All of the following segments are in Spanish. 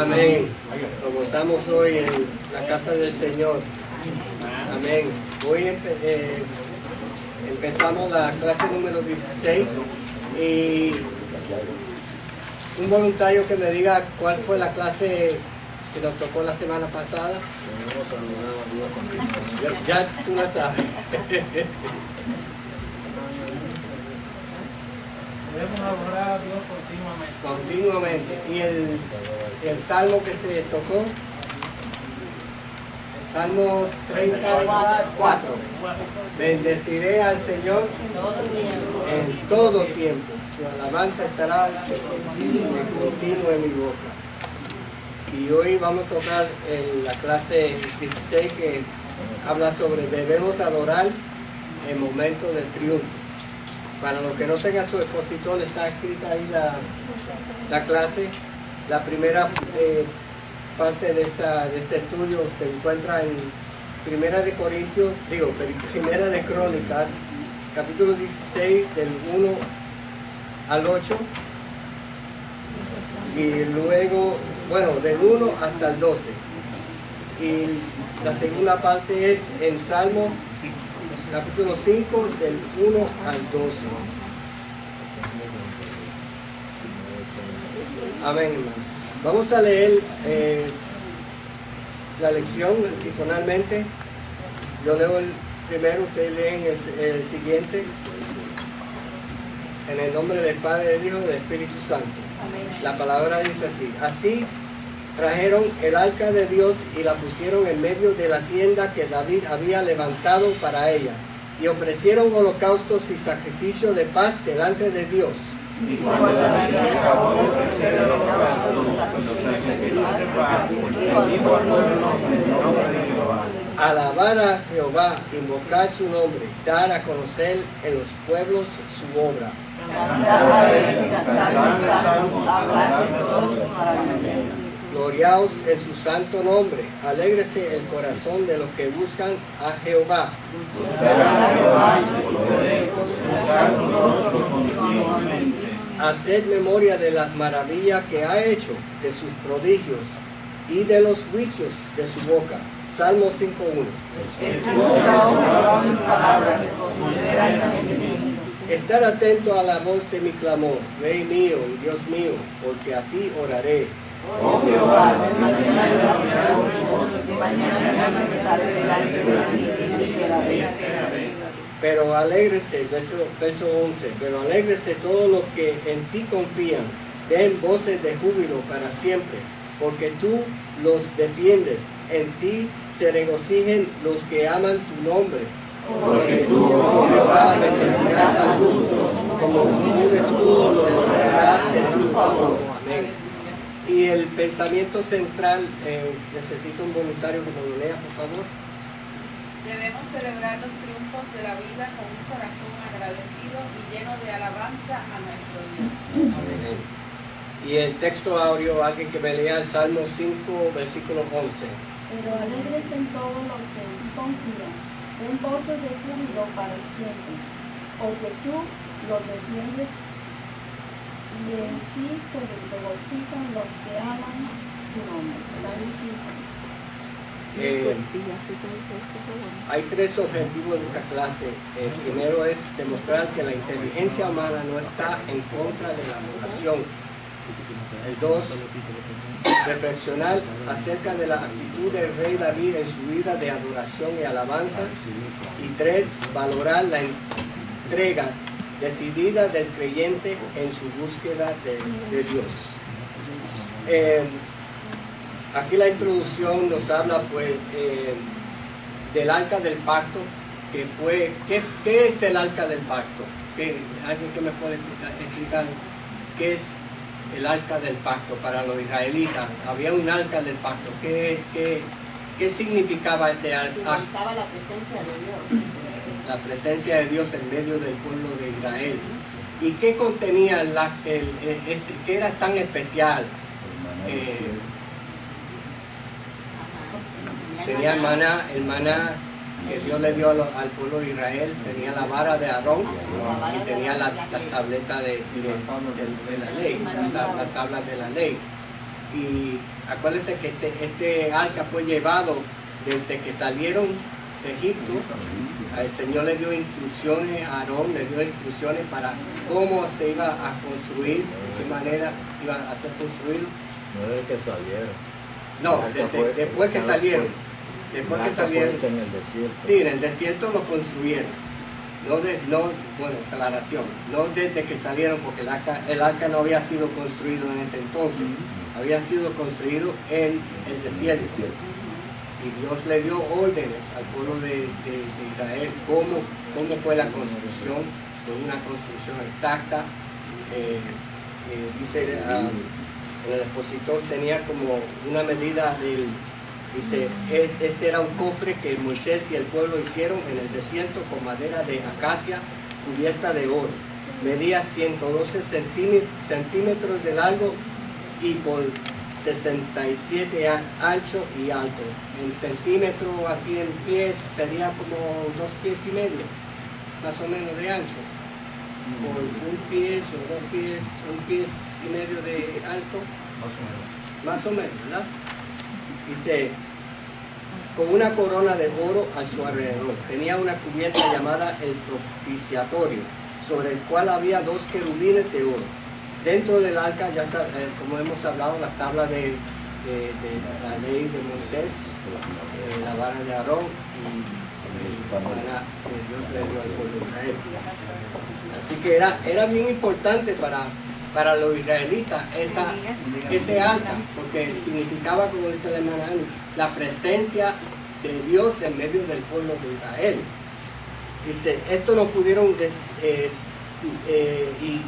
Amén. Nos gozamos hoy en la casa del Señor. Amén. Hoy empezamos la clase número 16 y un voluntario que me diga cuál fue la clase que nos tocó la semana pasada. Ya tú la sabes. Debemos adorar a Dios continuamente. Y el salmo que se tocó, el Salmo 34. Bendeciré al Señor en todo tiempo. Su alabanza estará de continuo en mi boca. Y hoy vamos a tocar en la clase 16 que habla sobre debemos adorar en momentos de triunfo. Para los que no tengan su expositor, está escrita ahí la clase. La primera parte de este estudio se encuentra en Primera de Crónicas, capítulo 16, del 1 al 8. Y luego, del 1 hasta el 12. Y la segunda parte es en Salmo capítulo 5, del 1 al 12. Amén, hermano. Vamos a leer la lección antifonalmente. Yo leo el primero, ustedes leen el siguiente. En el nombre del Padre, del Hijo y del Espíritu Santo. Amén. La palabra dice así. Así trajeron el arca de Dios y la pusieron en medio de la tienda que David había levantado para ella, y ofrecieron holocaustos y sacrificios de paz delante de Dios. Y cuando David acabó de ofrecer el holocausto y sacrificios de paz, dijo al pueblo el nombre de Jehová. Alabar a Jehová, invocar su nombre, dar a conocer en los pueblos su obra. Cantar a él, cantar salmos, hablar de todos sus maravillas. Gloriaos en su santo nombre, alégrese el corazón de los que buscan a Jehová. Haced memoria de las maravillas que ha hecho, de sus prodigios y de los juicios de su boca. Salmo 5.1. Estar atento a la voz de mi clamor, Rey mío y Dios mío, porque a ti oraré. Oh Jehová, de mañana delante de ti. Pero alégrese, verso 11, pero alégrese todos los que en ti confían, den voces de júbilo para siempre, porque tú los defiendes, en ti se regocijen los que aman tu nombre. Porque tú, oh Jehová, bendecirás al justo, como un escudo lo rodearás de tu favor. Amén. Y el pensamiento central, necesito un voluntario que me lo lea, por favor. Debemos celebrar los triunfos de la vida con un corazón agradecido y lleno de alabanza a nuestro Dios. Amén. Y el texto áureo, alguien que me lea el Salmo 5, versículo 11. Pero alégrese en todos los que en ti confían, den voces de júbilo para siempre, porque tú los defiendes y en ti se regocijan los que aman tu nombre. Salmo 5. Hay tres objetivos de esta clase. El primero es demostrar que la inteligencia humana no está en contra de la adoración. El 2, reflexionar acerca de la actitud del rey David en su vida de adoración y alabanza. Y 3, valorar la entrega decidida del creyente en su búsqueda de Dios. Aquí la introducción nos habla del arca del pacto, ¿qué es el arca del pacto? ¿Alguien que me puede explicar qué es el arca del pacto para los israelitas? Había un arca del pacto. ¿Qué significaba ese arca? Simbolizaba la presencia de Dios. La presencia de Dios en medio del pueblo de Israel. ¿Y qué contenía qué era tan especial? Tenía el maná que Dios le dio al pueblo de Israel, tenía la vara de Aarón y tenía la tableta de la ley, las tablas de la ley. y acuérdense que este arca fue llevado desde que salieron de Egipto. El Señor le dio instrucciones a Aarón, le dio instrucciones para cómo se iba a construir, de qué manera iba a ser construido. No desde que salieron. No, después que salieron. Después que salieron. En el desierto. Sí, en el desierto lo construyeron. Bueno, aclaración. No desde que salieron, porque el arca no había sido construido en ese entonces. Había sido construido en el desierto. Y Dios le dio órdenes al pueblo de Israel cómo fue la construcción. Fue una construcción exacta. Dice, el expositor tenía como una medida dice, este era un cofre que Moisés y el pueblo hicieron en el desierto con madera de acacia cubierta de oro. Medía 112 centímetros de largo y por 67 ancho y alto. En centímetro, así en pies, sería como 2 pies y medio, más o menos de ancho. Por 1 pie o 2 pies, 1 pie y medio de alto. Más o menos, ¿verdad? Dice, con una corona de oro a su alrededor. Tenía una cubierta llamada el propiciatorio, sobre el cual había 2 querubines de oro. Dentro del arca, ya como hemos hablado, la tabla de la ley de Moisés, la vara de Aarón y la vara que Dios le dio al pueblo de Israel. Así que era bien importante para los israelitas ese arca, porque significaba, como dice la hermana Ani, la presencia de Dios en medio del pueblo de Israel. Dice, esto no pudieron, y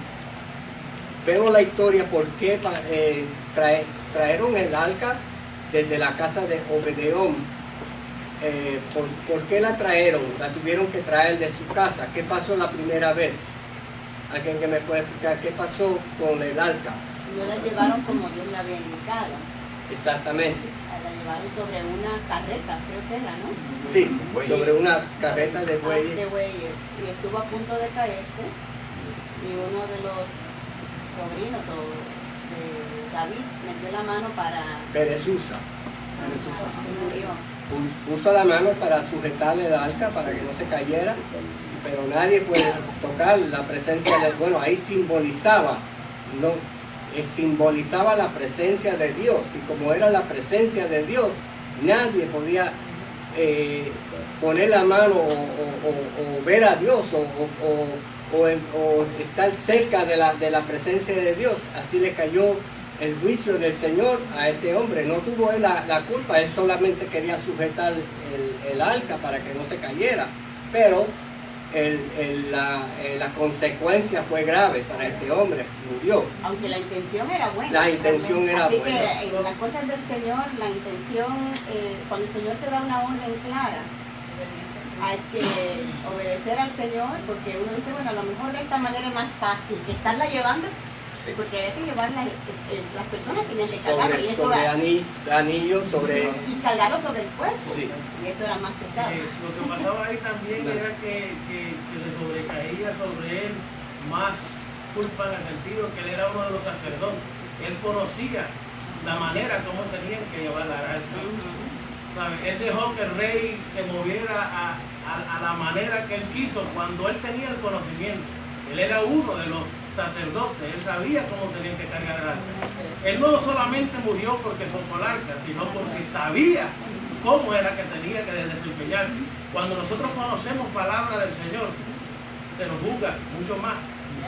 vemos la historia por qué trajeron el arca desde la casa de Obed-Edom. ¿Por qué la trajeron? La tuvieron que traer de su casa. ¿Qué pasó la primera vez? ¿Alguien que me puede explicar qué pasó con el arca? No la llevaron como Dios la había indicado. Exactamente. La llevaron sobre unas carretas, creo que era, ¿no? Sí, sobre una carreta de bueyes. De bueyes. Y estuvo a punto de caerse. Y uno de los sobrinos de David metió la mano para... Perezusa. Y murió. Puso la mano para sujetarle el arca para que no se cayera, pero nadie puede tocar la presencia de... Bueno, ahí simbolizaba la presencia de Dios, y como era la presencia de Dios, nadie podía poner la mano o ver a Dios o estar cerca de la presencia de Dios. Así le cayó el juicio del Señor a este hombre. No tuvo él la culpa, él solamente quería sujetar el arca para que no se cayera, pero la consecuencia fue grave para este hombre, murió. Aunque la intención era buena. La intención era Así buena. que en las cosas del Señor, la intención, cuando el Señor te da una orden clara, hay que obedecer al Señor, porque uno dice, bueno, a lo mejor de esta manera es más fácil que estarla llevando. Sí. Porque hay que llevarla, las personas tienen que cargarlo. Sobre anillo, sobre... Y cargarlo sobre el cuerpo. Sí. Y eso era más pesado. Lo que pasaba ahí también era que le sobrecaía sobre él más culpa en el sentido que él era uno de los sacerdotes. Él conocía la manera como tenían que llevar la arca. Él dejó que el rey se moviera a la manera que él quiso cuando él tenía el conocimiento. Él era uno de los sacerdotes, él sabía cómo tenían que cargar el arca. Él no solamente murió porque tocó el arca, sino porque sabía cómo era que tenía que desempeñarse. Cuando nosotros conocemos palabra del Señor, se nos juzga mucho más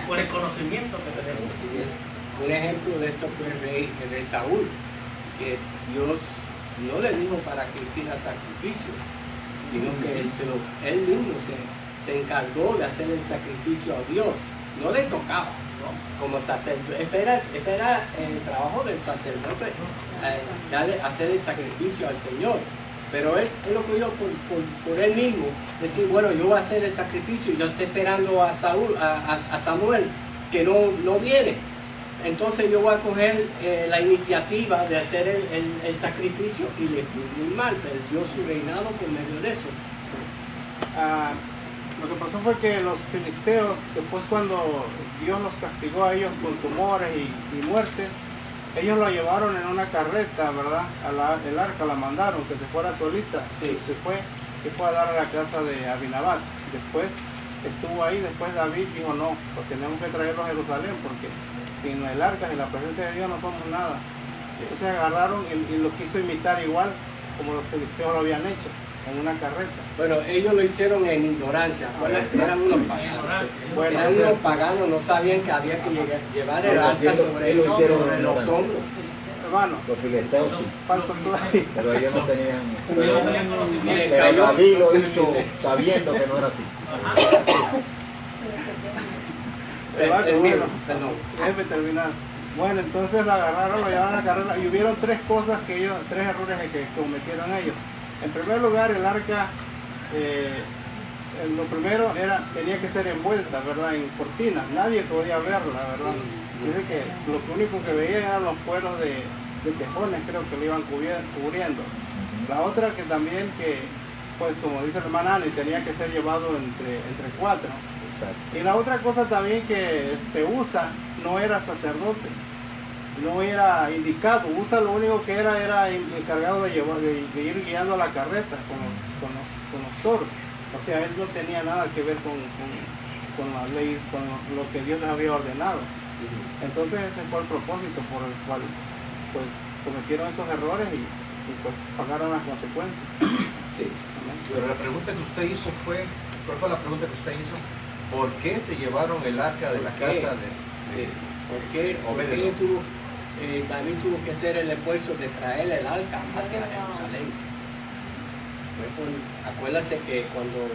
por el conocimiento que tenemos. Un ejemplo de esto fue el rey Saúl, que Dios no le dijo para que hiciera sacrificio, sino que él mismo se encargó de hacer el sacrificio a Dios. No le tocaba, ¿no? Como sacerdote. Ese era el trabajo del sacerdote, hacer el sacrificio al Señor. Pero él lo cogió por él mismo, decir, bueno, yo voy a hacer el sacrificio, y yo estoy esperando a Samuel, que no viene. Entonces yo voy a coger la iniciativa de hacer el sacrificio, y le fue muy mal, perdió su reinado por medio de eso. Lo que pasó fue que los filisteos, después cuando Dios los castigó a ellos con tumores y muertes, ellos lo llevaron en una carreta, ¿verdad? El arca la mandaron, que se fuera solita. Sí. Se fue a dar a la casa de Abinabat. Después estuvo ahí, después David dijo, no, pues tenemos que traerlo a Jerusalén, porque sin el arca, sin la presencia de Dios no somos nada. Sí. Entonces agarraron y lo quiso imitar igual como los filisteos lo habían hecho, en una carreta. Bueno, ellos lo hicieron en ignorancia. Eran unos paganos. Bueno, eran unos paganos, no sabían que había que llevar el arca sobre ellos, sobre los hombros. Hermano, Los filisteos sí, faltan todavía. pero ellos no tenían. Ellos no tenían conocimiento. Pero David lo hizo sabiendo que no era así. Déjeme terminar. Bueno, entonces la agarraron, lo llevaron a la carrera y hubieron tres errores que cometieron ellos. En primer lugar, el arca, lo primero tenía que ser envuelta, ¿verdad? En cortinas, nadie podía verla, ¿verdad? Dice que lo único que veían eran los cueros de tejones, creo que lo iban cubriendo. La otra que también, pues como dice el hermano Ani, tenía que ser llevado entre cuatro. Exacto. Y la otra cosa también que Usa no era sacerdote, no era indicado. Usa lo único que era encargado de ir guiando la carreta con los toros. O sea, él no tenía nada que ver con la ley, con lo que Dios les había ordenado. Entonces ese fue el propósito por el cual pues cometieron esos errores y pues pagaron las consecuencias. Sí. Pero la pregunta que usted hizo fue, ¿cuál fue la pregunta que usted hizo? ¿Por qué se llevaron el arca de la casa de sí. ¿Por qué David tuvo que hacer el esfuerzo de traer el arca hacia Jerusalén? Acuérdase que cuando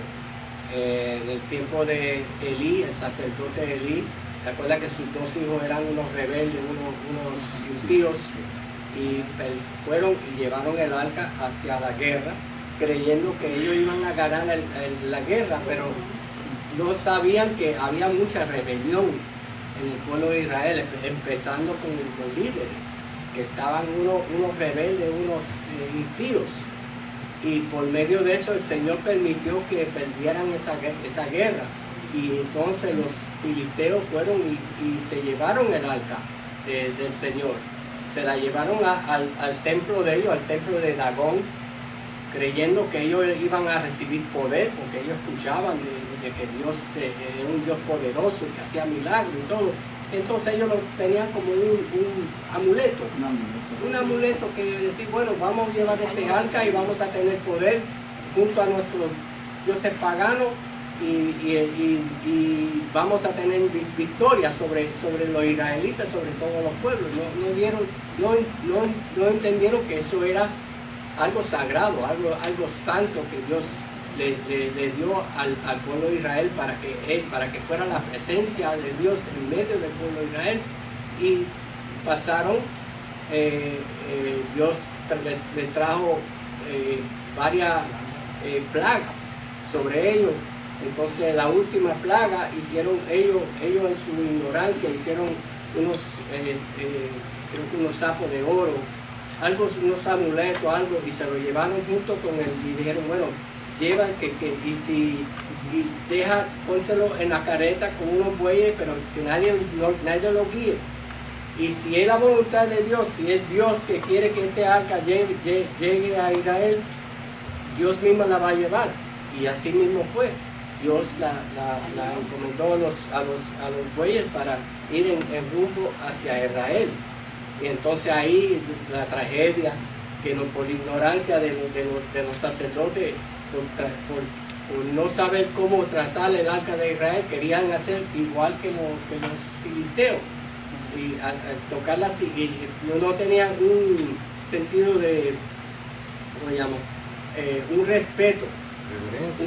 en el tiempo de Elí, el sacerdote Elí, ¿te acuerdas que sus dos hijos eran unos rebeldes, unos impíos? Y fueron y llevaron el arca hacia la guerra, creyendo que ellos iban a ganar la guerra, pero no sabían que había mucha rebelión en el pueblo de Israel, empezando con los líderes, que estaban unos rebeldes, unos impíos. Y por medio de eso el Señor permitió que perdieran esa guerra. Y entonces los filisteos fueron y se llevaron el arca del Señor. Se la llevaron al templo de ellos, al templo de Dagón, creyendo que ellos iban a recibir poder, porque ellos escuchaban de que Dios era un Dios poderoso, que hacía milagros y todo. Entonces ellos lo tenían como un amuleto. Un amuleto que decir, bueno, vamos a llevar este arca y vamos a tener poder junto a nuestros dioses paganos y vamos a tener victoria sobre los israelitas, sobre todos los pueblos. No entendieron que eso era algo sagrado, algo santo que Dios le dio al pueblo de Israel para que fuera la presencia de Dios en medio del pueblo de Israel. Y pasaron, Dios le trajo varias plagas sobre ellos. Entonces la última plaga hicieron ellos en su ignorancia, hicieron unos sapos de oro, unos amuletos, y se lo llevaron junto con él y dijeron, bueno, lleva pónselo en la carreta con unos bueyes, pero que nadie lo guíe. Y si es la voluntad de Dios, si es Dios que quiere que este arca llegue a Israel, Dios mismo la va a llevar. Y así mismo fue. Dios la encomendó a los bueyes para ir en rumbo hacia Israel. Y entonces ahí la tragedia, que por ignorancia de los sacerdotes, por no saber cómo tratar el arca de Israel, querían hacer igual que los filisteos. Y al tocarla así, no tenían un sentido de, ¿cómo llamo? Un respeto.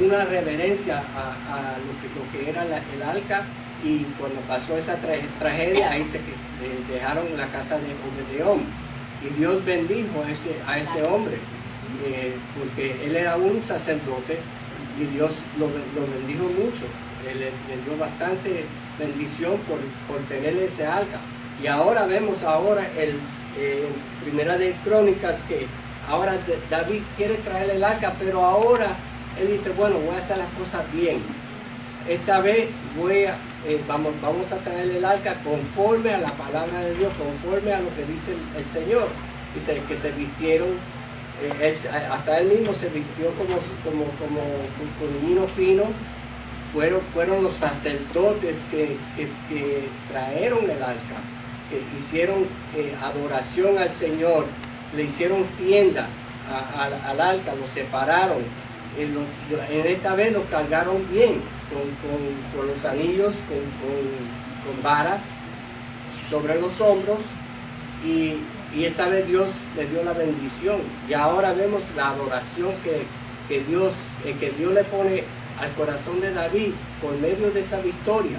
Una reverencia a lo que era el arca. Y cuando pasó esa tragedia, ahí se dejaron la casa de Obed-Edom. Y Dios bendijo a ese hombre, porque él era un sacerdote y Dios lo bendijo mucho. Le dio bastante bendición por tener ese arca. Y ahora vemos en Primera de Crónicas que ahora David quiere traer el arca, pero ahora él dice, bueno, voy a hacer las cosas bien. esta vez vamos a traer el arca conforme a la palabra de Dios, conforme a lo que dice el Señor. Dice que se vistieron, hasta él mismo se vistió con lino fino. Fueron los sacerdotes que trajeron el arca, que hicieron adoración al Señor, le hicieron tienda al arca, lo separaron. En esta vez lo cargaron bien, con los anillos, con varas sobre los hombros, y esta vez Dios le dio la bendición. Y ahora vemos la adoración que Dios le pone al corazón de David por medio de esa victoria.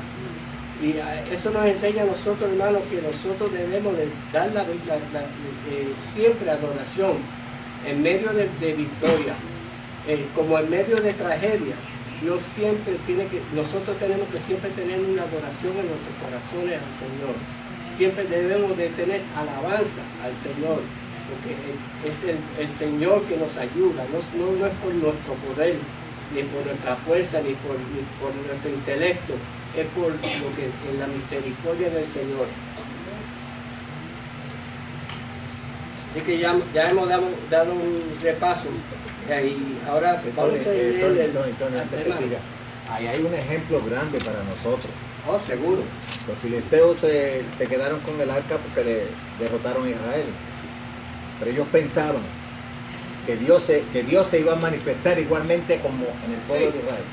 Y eso nos enseña a nosotros, hermanos, que nosotros debemos de dar siempre adoración en medio de victoria, como en medio de tragedia. Dios siempre nosotros tenemos que siempre tener una adoración en nuestros corazones al Señor. Siempre debemos de tener alabanza al Señor, porque es el Señor que nos ayuda, no es por nuestro poder, ni por nuestra fuerza, ni por nuestro intelecto, es por en la misericordia del Señor. Así que ya hemos dado un repaso, y ahora vamos a leer ahí hay un ejemplo grande para nosotros. Oh, seguro. Los filisteos se quedaron con el arca porque le derrotaron a Israel, pero ellos pensaban que Dios se iba a manifestar igualmente como en el pueblo de Israel.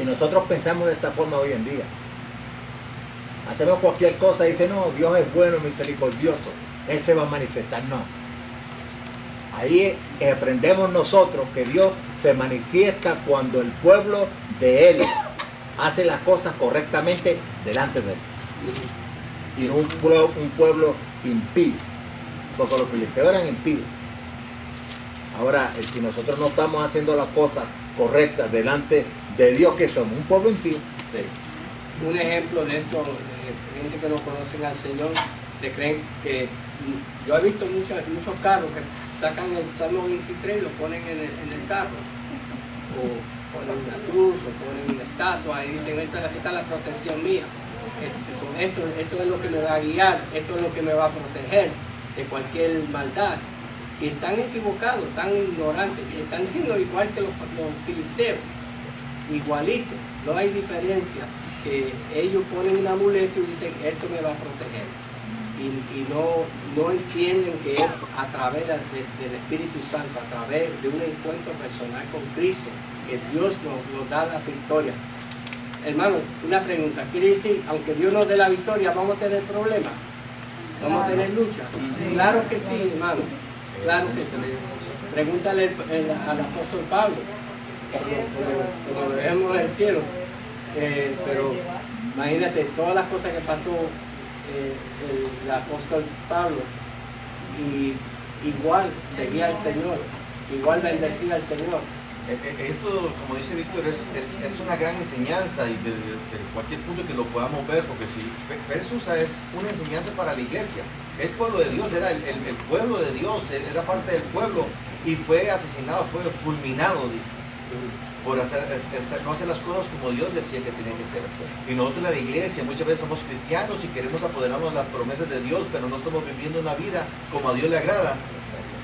Y nosotros pensamos de esta forma hoy en día. Hacemos cualquier cosa y dicen, no, Dios es bueno, misericordioso, Él se va a manifestar. No. Ahí aprendemos nosotros que Dios se manifiesta cuando el pueblo de Él hace las cosas correctamente delante de Él. Y no un pueblo impío, porque los filisteos eran impíos. Ahora, si nosotros no estamos haciendo las cosas correctas delante de Dios, que somos un pueblo impío. Sí. Un ejemplo de esto, gente que no conocen al Señor, se creen que... Yo he visto muchos carros que sacan el Salmo 23 y lo ponen en el carro. O ponen una cruz, o ponen una estatua, y dicen, esta es la protección mía. Esto es lo que me va a guiar, esto es lo que me va a proteger de cualquier maldad. Y están equivocados, están ignorantes, están siendo igual que los filisteos, igualitos, no hay diferencia, que ellos ponen un amuleto y dicen, esto me va a proteger, y no entienden que es a través del Espíritu Santo, a través de un encuentro personal con Cristo, que Dios nos da la victoria. Hermano, una pregunta, ¿quiere decir, aunque Dios nos dé la victoria, vamos a tener problemas? ¿Vamos a tener lucha? Claro que sí, hermano. Claro que sí. Pregúntale al apóstol Pablo, como lo vemos en el cielo. Pero imagínate todas las cosas que pasó el apóstol Pablo, y igual seguía al Señor, igual bendecía al Señor. Esto, como dice Víctor, es una gran enseñanza, y desde cualquier punto que lo podamos ver, porque si Jesús es una enseñanza para la iglesia, es pueblo de Dios, era el pueblo de Dios, era parte del pueblo, y fue asesinado, fue fulminado, dice, por no hacer las cosas como Dios decía que tenía que ser. Y nosotros en la iglesia muchas veces somos cristianos y queremos apoderarnos de las promesas de Dios, pero no estamos viviendo una vida como a Dios le agrada.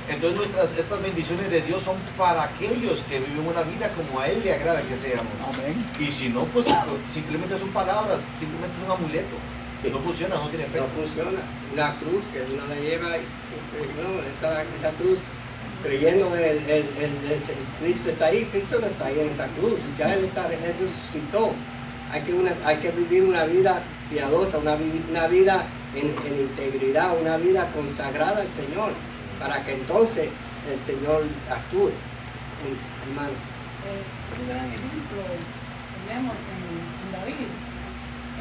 Entonces estas bendiciones de Dios son para aquellos que viven una vida como a Él le agrada que seamos. Amén. Y si no, pues simplemente son palabras, simplemente es un amuleto. Sí. No funciona, no tiene efecto. No funciona. La cruz que uno la lleva, esa cruz, creyendo en Cristo está ahí, Cristo no está ahí en esa cruz, ya Él resucitó. Hay que vivir una vida piadosa, una vida en integridad, una vida consagrada al Señor, para que entonces el Señor actúe. Hermano. Un gran ejemplo tenemos en David.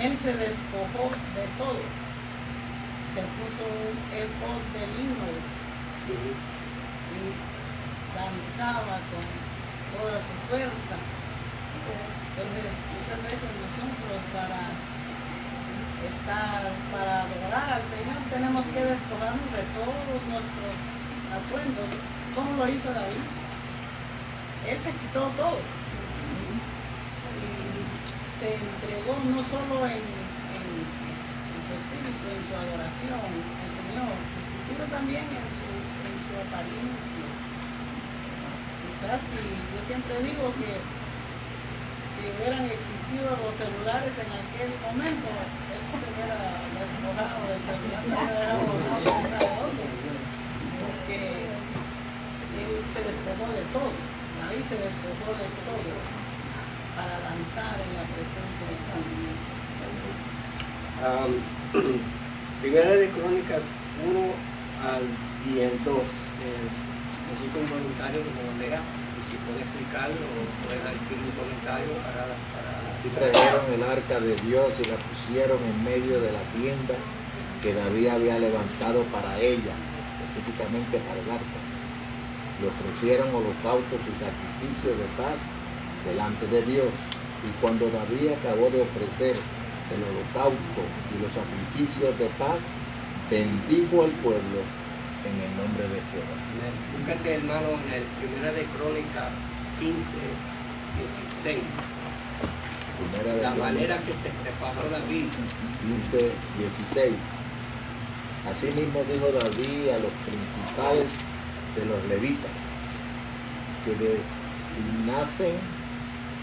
Él se despojó de todo. Se puso un efod de lino y danzaba con toda su fuerza. Entonces, muchas veces nosotros para adorar al Señor tenemos que despojarnos de todos nuestros atuendos. ¿Cómo lo hizo David? Él se quitó todo y se entregó no solo en su espíritu, en su adoración al Señor, sino también en su apariencia. Quizás yo siempre digo que si hubieran existido los celulares en aquel momento, él se hubiera despojado del celular, no hubiera dejado pensar de otro, porque él se despojó de todo, David se despojó de todo para danzar en la presencia del Señor. Primera de Crónicas 1 y el 2. Necesito un voluntario que me lo lea, y si puede explicarlo o puede dar un comentario para Así trajeron el arca de Dios y la pusieron en medio de la tienda que David había levantado para ella, específicamente para el arca. Le ofrecieron holocaustos y sacrificios de paz delante de Dios. Y cuando David acabó de ofrecer el holocausto y los sacrificios de paz, bendijo al pueblo en el nombre de Jehová. Búscate, hermano, en el Primera de Crónicas 15, 16. La manera que se preparó David. 15, 16. Asimismo dijo David a los principales de los levitas que designasen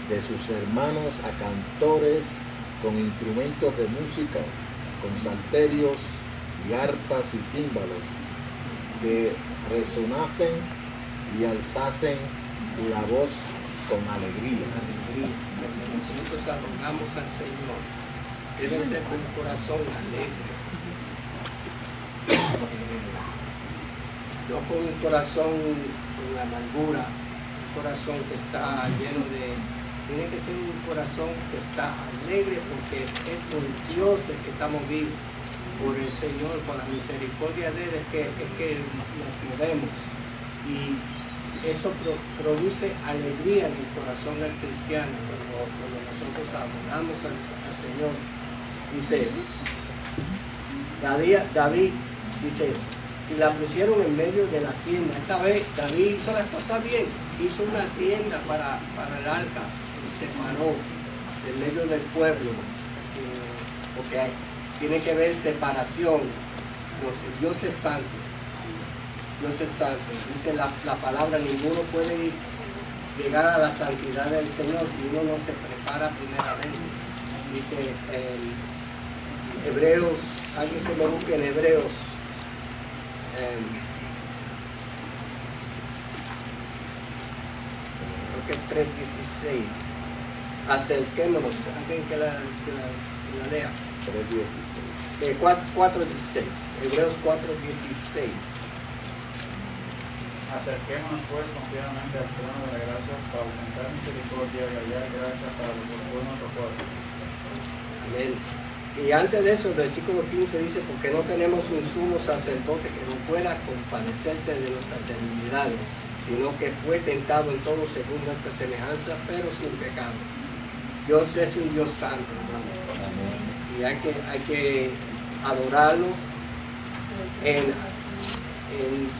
de sus hermanos a cantores con instrumentos de música, con salterios y arpas y címbalos, que resonasen y alzasen la voz con alegría. Nosotros adoramos al Señor. Debe ser con un corazón alegre. No con un corazón con amargura, un corazón que está lleno de... Tiene que ser un corazón que está alegre porque es por Dios el que estamos vivos, por el Señor, por la misericordia de Él es que nos movemos. Y eso produce alegría en el corazón del cristiano cuando nosotros adoramos al Señor. Dice, David dice, y la pusieron en medio de la tienda. Esta vez David hizo las cosas bien, hizo una tienda para el arca, se paró en medio del pueblo, porque tiene que ver separación, porque Dios es santo. Dios es santo. Dice la palabra, ninguno puede llegar a la santidad del Señor si uno no se prepara primeramente. Dice Hebreos, alguien que me busque en Hebreos, creo que es 3:16. Acerquémonos, alguien que la lea. 3:16. 4:16. Hebreos 4:16. Acerquémonos pues confiadamente al trono de la gracia para alcanzar misericordia y hallar gracia para los oportunos socorros. Amén. Y antes de eso, el versículo 15 dice, porque no tenemos un sumo sacerdote que no pueda compadecerse de nuestras debilidades, sino que fue tentado en todo según nuestra semejanza, pero sin pecado. Dios es un Dios santo, hermano. Amén. Y hay que adorarlo en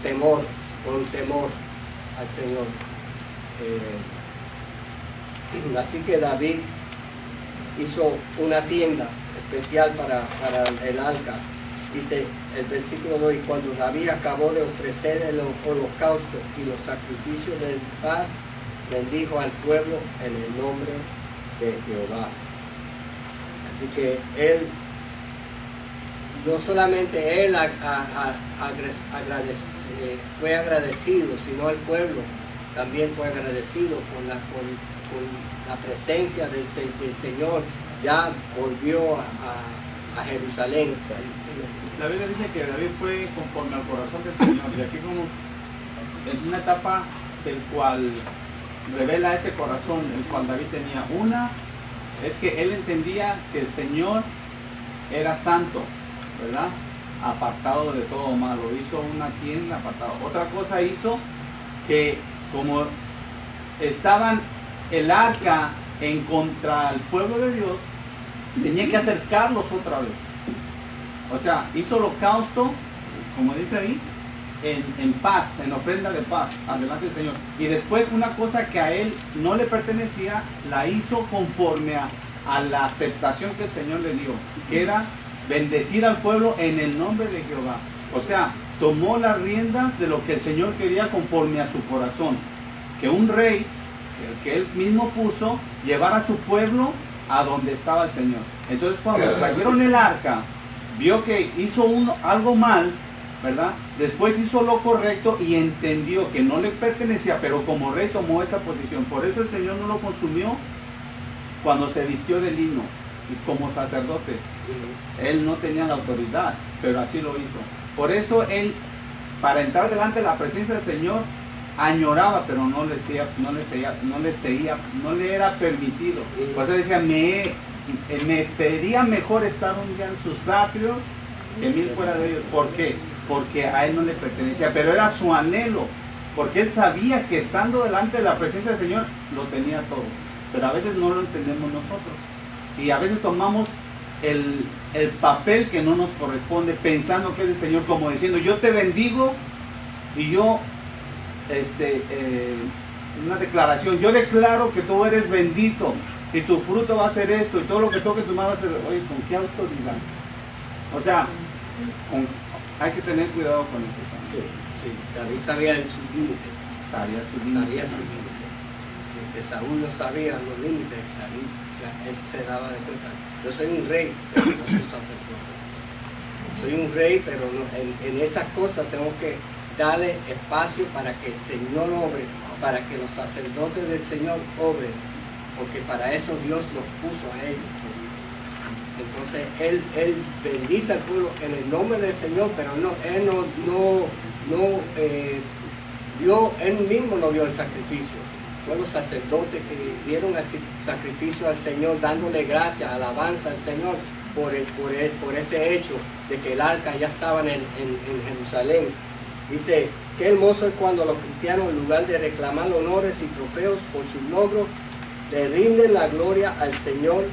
temor, con temor al Señor. Así que David hizo una tienda especial para el arca. Dice el versículo 2, y cuando David acabó de ofrecer el holocausto y los sacrificios de paz, bendijo al pueblo en el nombre de Jehová. Así que él, no solamente él fue agradecido, sino el pueblo también fue agradecido con la presencia del Señor. Ya volvió a Jerusalén. La Biblia dice que David fue conforme al corazón del Señor, y aquí como en una etapa del cual revela ese corazón, el cual David tenía. Una es que él entendía que el Señor era santo, ¿verdad? Apartado de todo malo. Hizo una tienda apartado. Otra cosa hizo que, como estaban el arca en contra del pueblo de Dios, tenía que acercarlos otra vez. O sea, hizo holocausto, como dice ahí, en paz, en ofrenda de paz, adelante del Señor. Y después una cosa que a él no le pertenecía, la hizo conforme a la aceptación que el Señor le dio, que era bendecir al pueblo en el nombre de Jehová. O sea, tomó las riendas de lo que el Señor quería conforme a su corazón. Que un rey, el que él mismo puso, llevara a su pueblo a donde estaba el Señor. Entonces cuando trajeron el arca, vio que hizo algo mal, ¿verdad? Después hizo lo correcto y entendió que no le pertenecía, pero como rey tomó esa posición. Por eso el Señor no lo consumió cuando se vistió de lino y como sacerdote. Él no tenía la autoridad, pero así lo hizo. Por eso él, para entrar delante de la presencia del Señor, añoraba, pero no le era permitido. Por eso decía, me sería mejor estar un día en sus atrios que 1000 fuera de ellos. ¿Por qué? Porque a él no le pertenecía, pero era su anhelo, porque él sabía que estando delante de la presencia del Señor lo tenía todo. Pero a veces no lo entendemos nosotros, y a veces tomamos el papel que no nos corresponde, pensando que es el Señor, como diciendo, yo te bendigo, y yo una declaración, yo declaro que tú eres bendito y tu fruto va a ser esto, y todo lo que toque tu mano va a ser. Oye, ¿con qué autoridad? O sea, hay que tener cuidado con eso. Sí, sí, David sabía su límite. Sabía su límite. Que Saúl no sabía los límites, David, él se daba de cuenta. Yo soy un rey, pero no soy un sacerdote. Soy un rey, pero no, en esas cosas tengo que darle espacio para que el Señor obre, para que los sacerdotes del Señor obren, porque para eso Dios los puso a ellos. Entonces él bendice al pueblo en el nombre del Señor, pero él mismo no dio el sacrificio. Fue los sacerdotes que dieron el sacrificio al Señor, dándole gracias, alabanza al Señor por ese hecho de que el arca ya estaba en Jerusalén. Dice, qué hermoso es cuando los cristianos, en lugar de reclamar honores y trofeos por sus logros, le rinden la gloria al Señor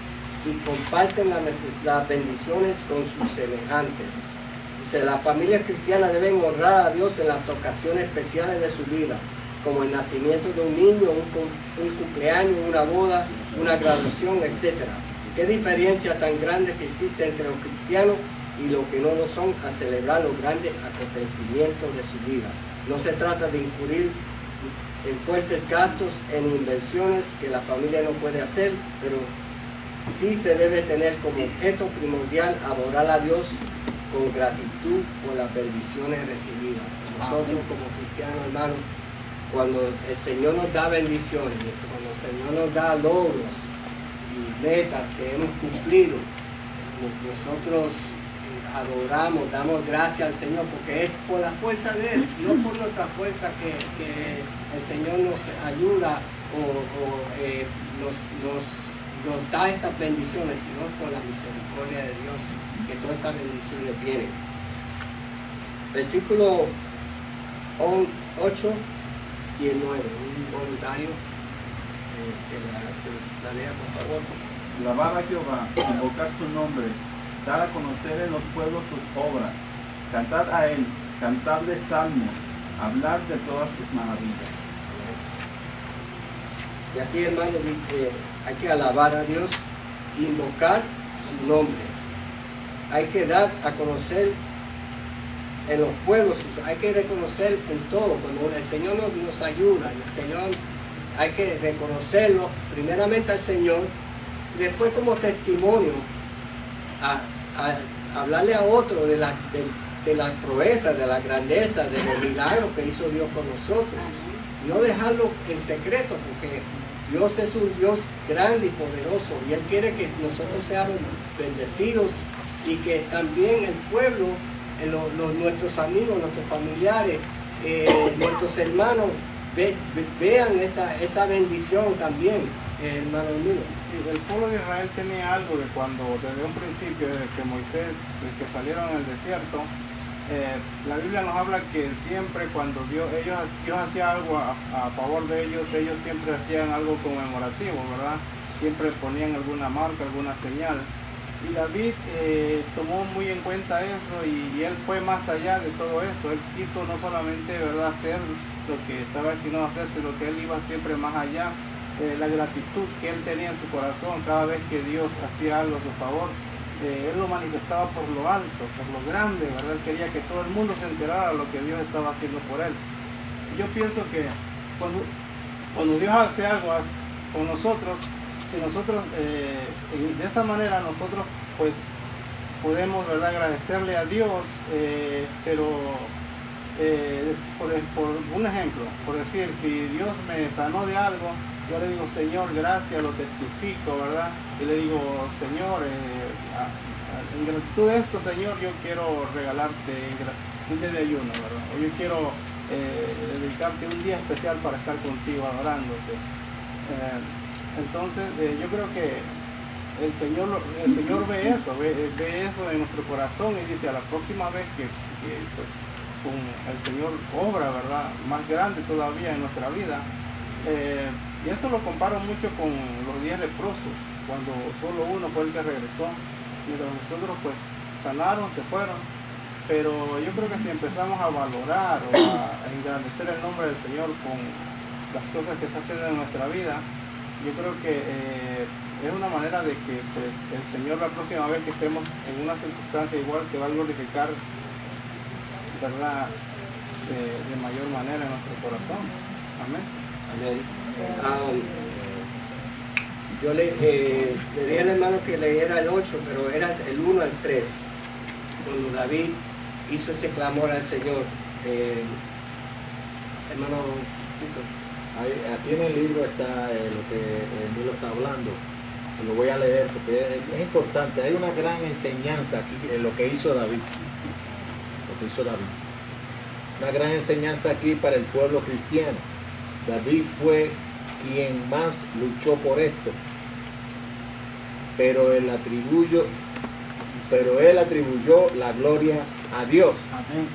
y comparten las bendiciones con sus semejantes. Dice, las familias cristianas deben honrar a Dios en las ocasiones especiales de su vida, como el nacimiento de un niño, un cumpleaños, una boda, una graduación, etc. Qué diferencia tan grande que existe entre los cristianos y los que no lo son a celebrar los grandes acontecimientos de su vida. No se trata de incurrir en fuertes gastos, en inversiones que la familia no puede hacer, pero sí se debe tener como objeto primordial adorar a Dios con gratitud por las bendiciones recibidas. Nosotros como cristianos, hermanos, cuando el Señor nos da bendiciones, cuando el Señor nos da logros y metas que hemos cumplido, nosotros adoramos, damos gracias al Señor, porque es por la fuerza de Él, no por nuestra fuerza que el Señor nos ayuda o nos da estas bendiciones, sino por la misericordia de Dios que todas estas bendiciones vienen. Versículo 8 y el 9, un voluntario que la lea, por favor. Alabar a Jehová, invocar su nombre, dar a conocer en los pueblos sus obras, cantar a él, cantarle salmos, hablar de todas sus maravillas. Y aquí, hermano, hay que alabar a Dios, invocar su nombre. Hay que dar a conocer en los pueblos, hay que reconocer en todo. Cuando el Señor nos ayuda, el Señor, hay que reconocerlo primeramente al Señor, y después como testimonio, a hablarle a otro de la proeza, de la grandeza, de los milagros que hizo Dios con nosotros. No dejarlo en secreto, porque Dios es un Dios grande y poderoso, y Él quiere que nosotros seamos bendecidos, y que también el pueblo, nuestros amigos, nuestros familiares, nuestros hermanos vean esa bendición también, hermano mío. Sí, el pueblo de Israel tenía algo de cuando, desde un principio, desde que Moisés, desde que salieron en el desierto, la Biblia nos habla que siempre cuando Dios hacía algo a favor de ellos siempre hacían algo conmemorativo, ¿verdad? Siempre ponían alguna marca, alguna señal. Y David tomó muy en cuenta eso, y él fue más allá de todo eso. Él quiso no solamente, ¿verdad?, hacer lo que estaba destinado a hacer, sino que él iba siempre más allá la gratitud que él tenía en su corazón cada vez que Dios hacía algo a su favor. Él lo manifestaba por lo alto, por lo grande, ¿verdad? Él quería que todo el mundo se enterara de lo que Dios estaba haciendo por él. Yo pienso que cuando Dios hace algo con nosotros, si nosotros de esa manera nosotros pues podemos, ¿verdad?, agradecerle a Dios, pero por un ejemplo, por decir, si Dios me sanó de algo, yo le digo, Señor, gracias, lo testifico, ¿verdad? Y le digo, Señor, en gratitud de esto, Señor, yo quiero regalarte un día de ayuno, ¿verdad? O yo quiero dedicarte un día especial para estar contigo, adorándote. Entonces, yo creo que el Señor ve eso en nuestro corazón y dice, a la próxima vez que pues, el Señor obra, ¿verdad?, más grande todavía en nuestra vida. Y esto lo comparo mucho con los 10 leprosos, cuando solo uno fue el que regresó, mientras nosotros pues sanaron, se fueron. Pero yo creo que si empezamos a valorar o a engrandecer el nombre del Señor con las cosas que se hacen en nuestra vida, yo creo que es una manera de que pues, el Señor la próxima vez que estemos en una circunstancia igual se va a glorificar, ¿verdad?, de mayor manera en nuestro corazón. Amén. Amén. Yo le dije al hermano que leyera el 8, pero era el 1 al 3, cuando David hizo ese clamor al Señor. Hermano Víctor. Aquí en el libro está lo que Emilio está hablando. Lo voy a leer porque es importante. Hay una gran enseñanza aquí en lo que hizo David. Una gran enseñanza aquí para el pueblo cristiano. David fue quien más luchó por esto, pero él atribuyó la gloria a Dios. Amén.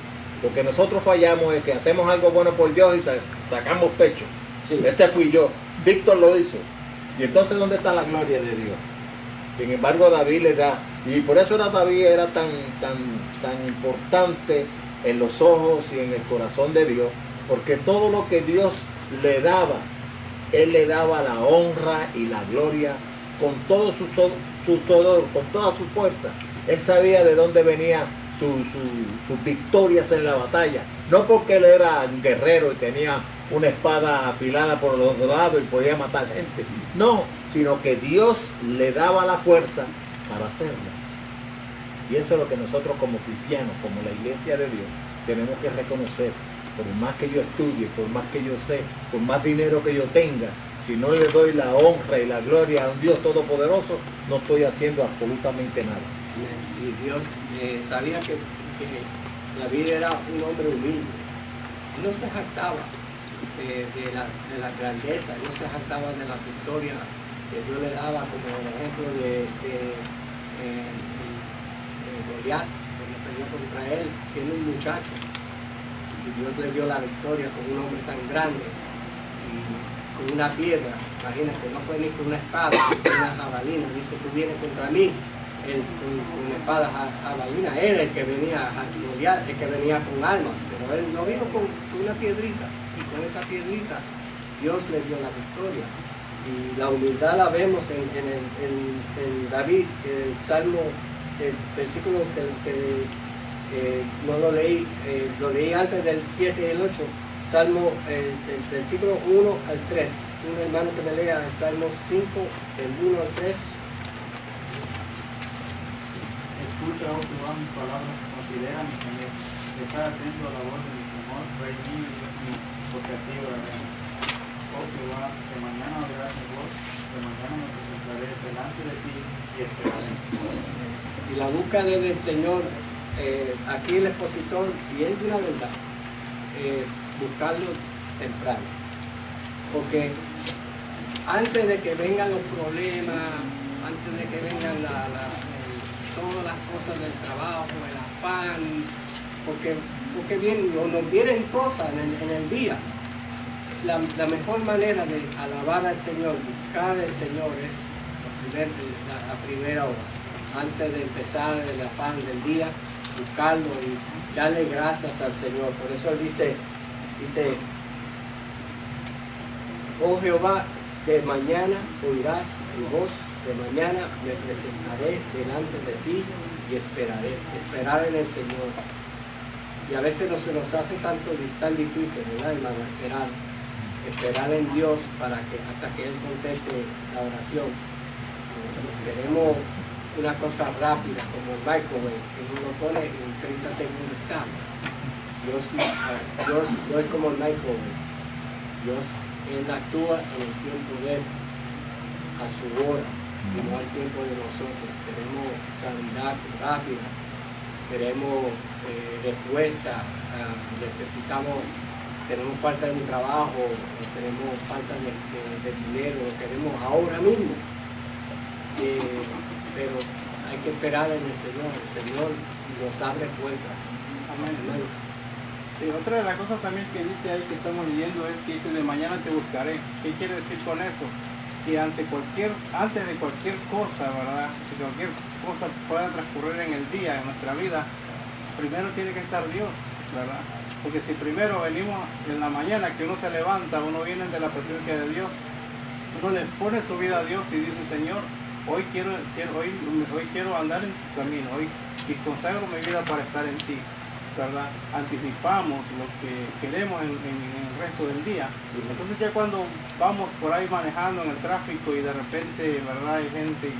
Lo que nosotros fallamos es que hacemos algo bueno por Dios y sacamos pecho. Sí. Este fui yo, Víctor lo hizo. Y entonces, ¿dónde está la gloria de Dios? Sin embargo, David le da, y por eso David era tan importante en los ojos y en el corazón de Dios, porque todo lo que Dios le daba, él le daba la honra y la gloria con todo su todo, con toda su fuerza. Él sabía de dónde venía sus victorias en la batalla, no porque él era un guerrero y tenía una espada afilada por los lados y podía matar gente, no, sino que Dios le daba la fuerza para hacerlo. Y eso es lo que nosotros como cristianos, como la iglesia de Dios, tenemos que reconocer. Por más que yo estudie, por más que yo sé, por más dinero que yo tenga, si no le doy la honra y la gloria a un Dios todopoderoso, no estoy haciendo absolutamente nada. Y Dios sabía que David era un hombre humilde. Él no se jactaba de la grandeza, no se jactaba de la victoria que Dios le daba, como el ejemplo de Goliat, cuando peleó contra él siendo un muchacho. Y Dios le dio la victoria con un hombre tan grande y con una piedra. Imagínate, no fue ni con una espada, ni con una jabalina. Dice, tú vienes contra mí con una espada jabalina. Él el que venía a Goliat, el que venía con armas, pero él no vino con una piedrita. Y con esa piedrita Dios le dio la victoria. Y la humildad la vemos en David, el Salmo, el versículo que no lo leí, lo leí antes del 7 y el 8, Salmo, el versículo 1 al 3. Un hermano que me lea el Salmo 5, del 1 al 3. Escucha, oh Jehová, mis palabras, considera mi Señor. Estar atento a la voz de mi temor, Rey mío y Dios mío, porque a ti oraré. Oh Jehová, de mañana oirás mi voz, de mañana me presentaré delante de ti y esperaré. Y la búsqueda del Señor, aquí el expositor, y es de una verdad, buscarlo temprano. Porque antes de que vengan los problemas, antes de que vengan todas las cosas del trabajo, el afán, porque nos vienen cosas en el día. La mejor manera de alabar al Señor, buscar al Señor es la primera hora. Antes de empezar el afán del día, buscarlo y darle gracias al Señor. Por eso él dice, oh Jehová, De mañana oirás mi voz, de mañana me presentaré delante de ti y esperaré. Esperar en el Señor. Y a veces se nos hace tan difícil, ¿verdad, hermano? Esperar en Dios hasta que Él conteste la oración. Queremos una cosa rápida como el microwave, que uno lo pone en 30 segundos está. Dios no es como el microwave. Dios, Él actúa en el tiempo de Él, a su hora, y no al tiempo de nosotros. Queremos sanidad rápida, queremos respuesta, tenemos falta de un trabajo, tenemos falta de dinero, lo queremos ahora mismo. Pero hay que esperar en el Señor nos abre puertas. Amén. Sí, otra de las cosas también que dice ahí que estamos leyendo es que dice de mañana te buscaré. ¿Qué quiere decir con eso? Que antes de cualquier cosa, ¿verdad? Que cualquier cosa pueda transcurrir en el día, en nuestra vida, primero tiene que estar Dios, ¿verdad? Porque si primero venimos en la mañana, que uno se levanta, uno viene de la presencia de Dios, uno le pone su vida a Dios y dice, Señor, hoy quiero andar en tu camino, hoy y consagro mi vida para estar en ti, ¿verdad? Anticipamos lo que queremos en el resto del día. Entonces ya cuando vamos por ahí manejando en el tráfico y de repente, ¿verdad? Hay gente,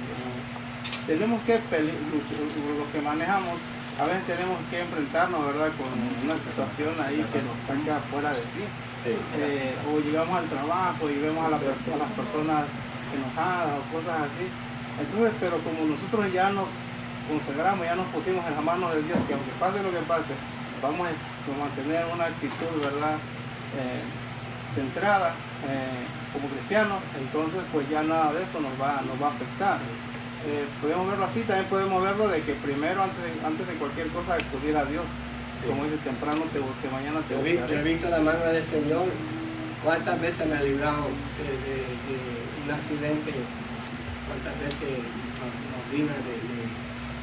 tenemos que los que manejamos, a veces tenemos que enfrentarnos, ¿verdad? Con una situación ahí que nos saca fuera de sí. Sí. O llegamos al trabajo y vemos a las personas enojadas o cosas así. Entonces, pero como nosotros ya nos consagramos, ya nos pusimos en las manos de Dios, que aunque pase lo que pase, vamos a mantener una actitud, ¿verdad? Centrada como cristianos, entonces pues ya nada de eso nos va a afectar. Podemos verlo así, también podemos verlo de que primero, antes de cualquier cosa, acudir a Dios. Sí. Como dice, temprano te busque, mañana te buscaré. Yo he visto la mano del Señor. ¿Cuántas veces me ha librado de un accidente? ¿Cuántas veces nos libra de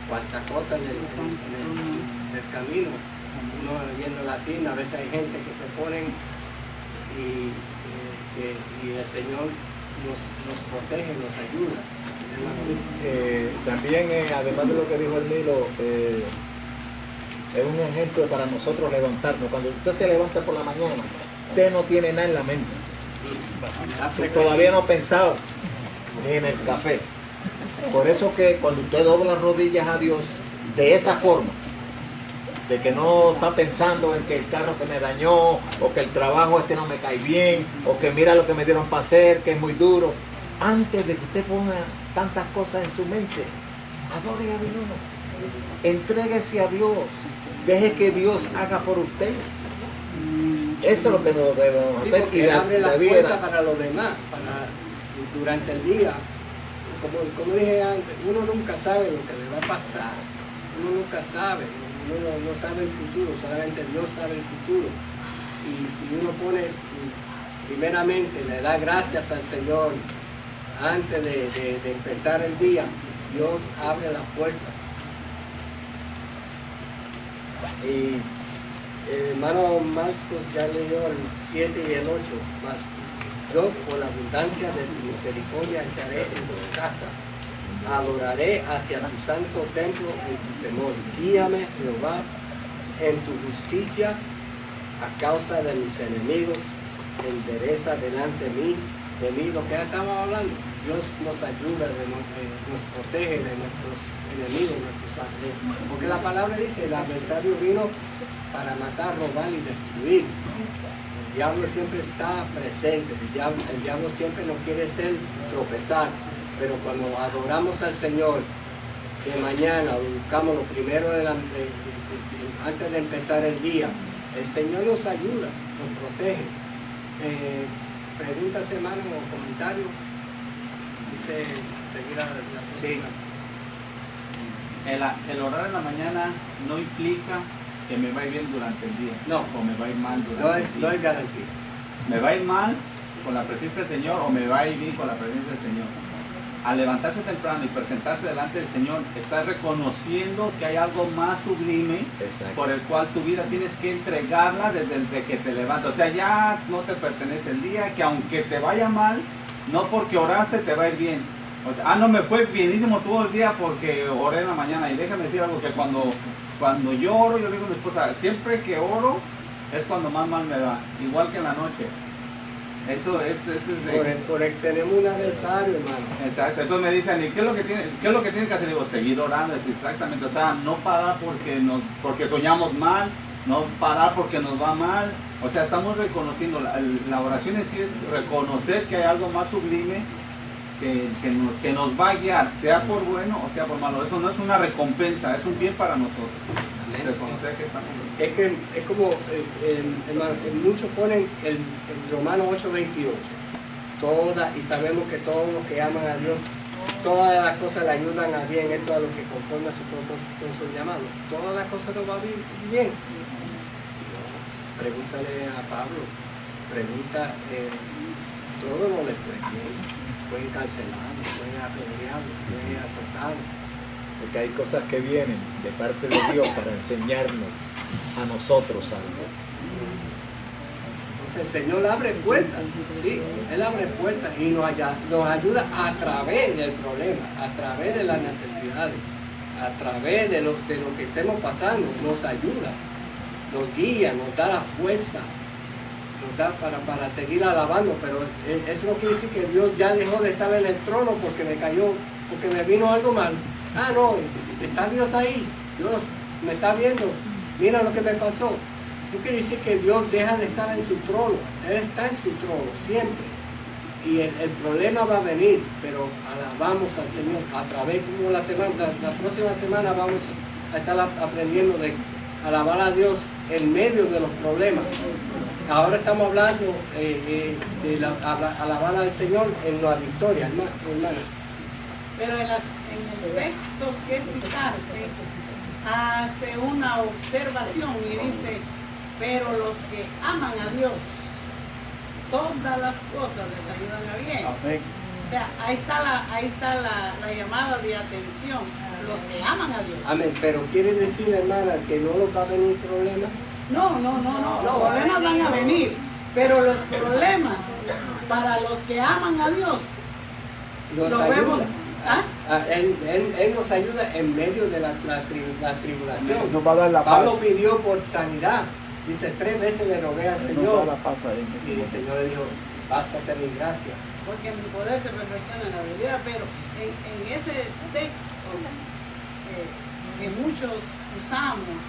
cuántas cosas en el camino? Uno viendo la tienda, a veces hay gente que se ponen y el Señor nos protege, nos ayuda. También, además de lo que dijo el Nilo, es un ejemplo para nosotros levantarnos. Cuando usted se levanta por la mañana, usted no tiene nada en la mente. Todavía no pensaba ni en el café. Por eso que cuando usted dobla las rodillas a Dios de esa forma, de que no está pensando en que el carro se me dañó, o que el trabajo no me cae bien, o que mira lo que me dieron para hacer, que es muy duro, antes de que usted ponga tantas cosas en su mente, adore a Dios, entréguese a Dios, deje que Dios haga por usted. Eso es lo que nos debemos hacer. Y abre la puerta para los demás, durante el día. Como dije antes, uno nunca sabe lo que le va a pasar, uno nunca sabe, uno no sabe el futuro, solamente Dios sabe el futuro. Y si uno pone, primeramente le da gracias al Señor antes de empezar el día, Dios abre la puerta. Y el hermano Marcos ya leyó el 7 y el 8, más yo por la abundancia de tu misericordia estaré en tu casa, adoraré hacia tu santo templo en tu temor. Guíame, Jehová, en tu justicia a causa de mis enemigos, endereza delante de mí lo que estaba hablando. Dios nos ayuda, nos protege de nuestros enemigos, porque la palabra dice, el adversario vino para matar, robar y destruir. El diablo siempre está presente, el diablo siempre nos quiere hacer tropezar, pero cuando adoramos al Señor de mañana, buscamos lo primero antes de empezar el día, el Señor nos ayuda, nos protege. Preguntas, hermano, o comentarios. Seguir la próxima. Sí. El orar en la mañana no implica que me va a ir bien durante el día. No. O me va a ir mal durante el día. No es garantía. Me va a ir mal con la presencia del Señor o me va a ir bien con la presencia del Señor. Al levantarse temprano y presentarse delante del Señor, estás reconociendo que hay algo más sublime. Exacto. Por el cual tu vida tienes que entregarla desde que te levantas. O sea, ya no te pertenece el día, que aunque te vaya mal, No porque oraste te va a ir bien. O sea, no me fue bienísimo todo el día porque oré en la mañana. Y déjame decir algo, que cuando yo oro, yo le digo a mi esposa, siempre que oro es cuando más mal me va, igual que en la noche. Eso es de... Por el tenemos un adversario, hermano. Exacto, entonces me dicen, ¿y qué es lo que tienes que hacer? Digo, seguir orando, es exactamente, o sea, no parar porque soñamos mal, no parar porque nos va mal, o sea, estamos reconociendo, la oración en sí es reconocer que hay algo más sublime que nos va a guiar, sea por bueno o sea por malo. Eso no es una recompensa, es un bien para nosotros. Reconocer que estamos... Es como, hermano, muchos ponen el Romanos 8:28. Y sabemos que todos los que aman a Dios, todas las cosas le ayudan a bien, esto a los que conforme a su propósito son llamados. Todas las cosas nos van bien. Pregúntale a Pablo, todo no le fue bien. Fue encarcelado, fue apedreado, fue azotado. Porque hay cosas que vienen de parte de Dios para enseñarnos a nosotros algo. Entonces el Señor abre puertas, sí, Él abre puertas y nos ayuda a través del problema, a través de las necesidades, a través de lo que estemos pasando, nos ayuda, nos guía, nos da la fuerza, nos da para seguir alabando, pero eso no quiere decir que Dios ya dejó de estar en el trono porque me vino algo mal. Ah, no, está Dios ahí, Dios me está viendo, mira lo que me pasó. No quiere decir que Dios deja de estar en su trono, Él está en su trono siempre. Y el problema va a venir, pero alabamos al Señor a través, como la próxima semana vamos a estar aprendiendo de alabar a Dios en medio de los problemas. Ahora estamos hablando de alabar al Señor en la victoria, hermano. Pero en el texto que citaste, hace una observación y dice, pero los que aman a Dios, todas las cosas les ayudan a bien. Amén. O sea, ahí está la llamada de atención, los que aman a Dios. Amén, pero quiere decir, hermana, que no nos va a venir problemas. No, los problemas van a venir, pero los problemas para los que aman a Dios, Nos vemos. ¿Ah? Él nos ayuda en medio de la tribulación. Nos va a dar la Pablo paz. pidió por sanidad. Dice, 3 veces le rogué al Nos Señor. da la paz ahí. Y el Señor le dijo, bástate mi gracia. Porque en mi poder se perfecciona en la debilidad, pero en ese texto que muchos usamos,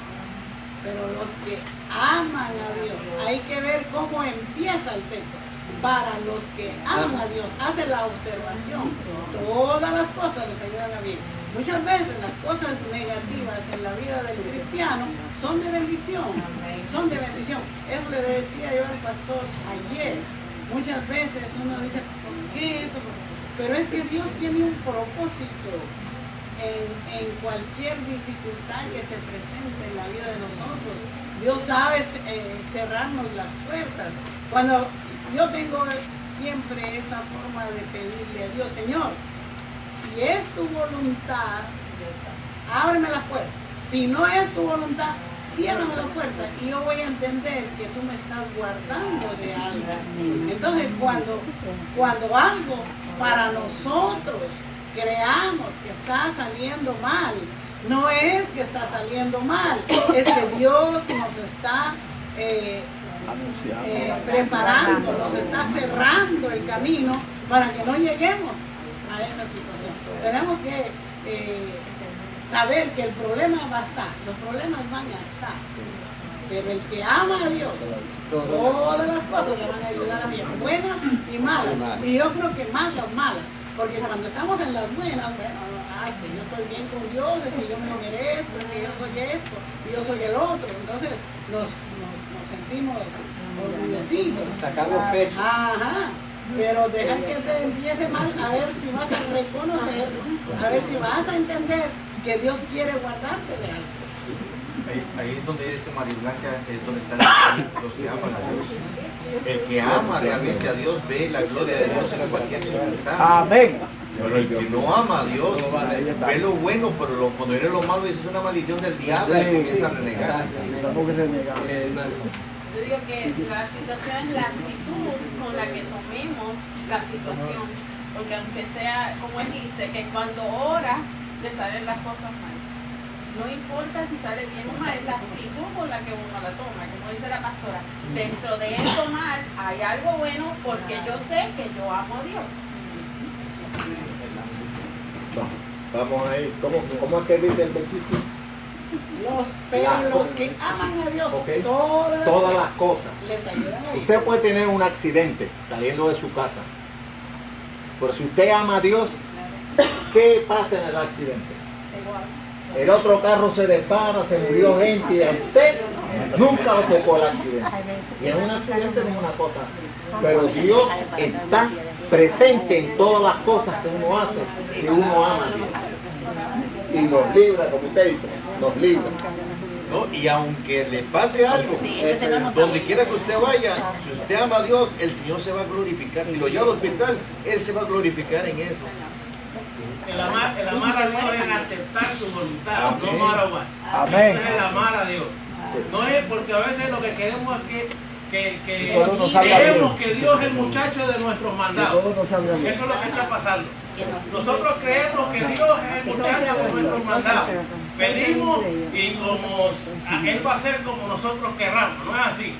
pero los que aman a Dios, hay que ver cómo empieza el texto. Para los que aman a Dios, hace la observación, todas las cosas les ayudan a bien. Muchas veces las cosas negativas en la vida del cristiano son de bendición, son de bendición. Eso le decía yo al pastor ayer. Muchas veces uno dice, ¿por qué esto? Pero es que Dios tiene un propósito en cualquier dificultad que se presente en la vida de nosotros. Dios sabe cerrarnos las puertas. Cuando yo tengo siempre esa forma de pedirle a Dios, Señor, si es tu voluntad, ábreme la puerta. Si no es tu voluntad, ciérrame la puerta y yo voy a entender que tú me estás guardando de algo. Entonces, cuando algo para nosotros creamos que está saliendo mal, no es que está saliendo mal, es que Dios nos está preparando, nos está cerrando el camino para que no lleguemos a esa situación. Tenemos que saber que el problema va a estar, los problemas van a estar, pero el que ama a Dios, todas las cosas le van a ayudar a bien, buenas y malas, y yo creo que más las malas, porque cuando estamos en las buenas, bueno, que yo estoy bien con Dios, es que yo me lo merezco, es que yo soy esto, y yo soy el otro, entonces nos sentimos orgullositos. Sacamos pecho. Ajá. Pero deja que te empiece mal, a ver si vas a reconocer, a ver si vas a entender que Dios quiere guardarte de algo. Ahí es donde dice María Blanca, es donde están los que aman a Dios. El que ama realmente a Dios ve la gloria de Dios en cualquier circunstancia. Amén. Pero el que no ama a Dios ve lo bueno, pero cuando viene lo malo dice es una maldición del diablo y comienza a renegar. Yo digo que la situación es la actitud con la que tomemos la situación. Porque aunque sea, como él dice, que cuando ora le salen las cosas mal. No importa si sale bien o mal, es la actitud con la que uno la toma. Como dice la pastora, dentro de eso mal hay algo bueno porque yo sé que yo amo a Dios. Vamos a ir. ¿Cómo es que dice el versículo? Los que aman a Dios, Okay. todas las cosas. les ayudan a Usted puede tener un accidente saliendo de su casa, pero si usted ama a Dios, ¿qué pasa en el accidente? El otro carro se dispara, se murió gente y a usted nunca lo tocó el accidente. Y en un accidente no es una cosa, pero Dios está presente en todas las cosas que uno hace si uno ama a Dios. Y nos libra, como usted dice, nos libra. ¿No? Y aunque le pase algo, donde quiera que usted vaya, si usted ama a Dios, el Señor se va a glorificar. Si lo lleva al hospital, Él se va a glorificar en eso. El amar a Dios es aceptar su voluntad, no amar a Juan. Amén. Eso es el amar a Dios. No es porque a veces lo que queremos es que creemos que Dios es el muchacho de nuestros mandados. Eso es lo que está pasando. Nosotros creemos que Dios es el muchacho de nuestros mandados. Pedimos y como Él va a ser como nosotros querramos, no es así.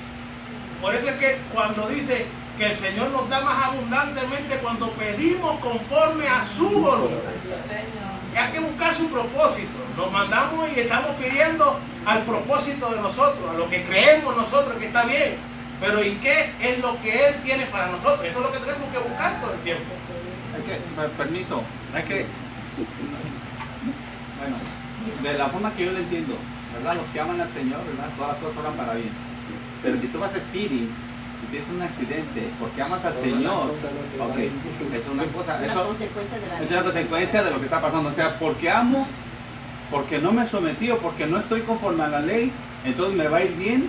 Por eso es que cuando dice que el Señor nos da más abundantemente cuando pedimos conforme a su voluntad. Hay que buscar su propósito. Nos mandamos y estamos pidiendo al propósito de nosotros, a lo que creemos nosotros que está bien. Pero ¿y qué es lo que Él tiene para nosotros? Eso es lo que tenemos que buscar todo el tiempo. Permiso, hay que, bueno, de la forma que yo lo entiendo, ¿verdad? Los que aman al Señor, ¿verdad? Todas las cosas van para bien. Pero si tú vas a speeding y tienes un accidente porque amas al Señor, ok, es una cosa, eso es una consecuencia de lo que está pasando. O sea, porque amo, porque no me sometí o porque no estoy conforme a la ley, entonces me va a ir bien.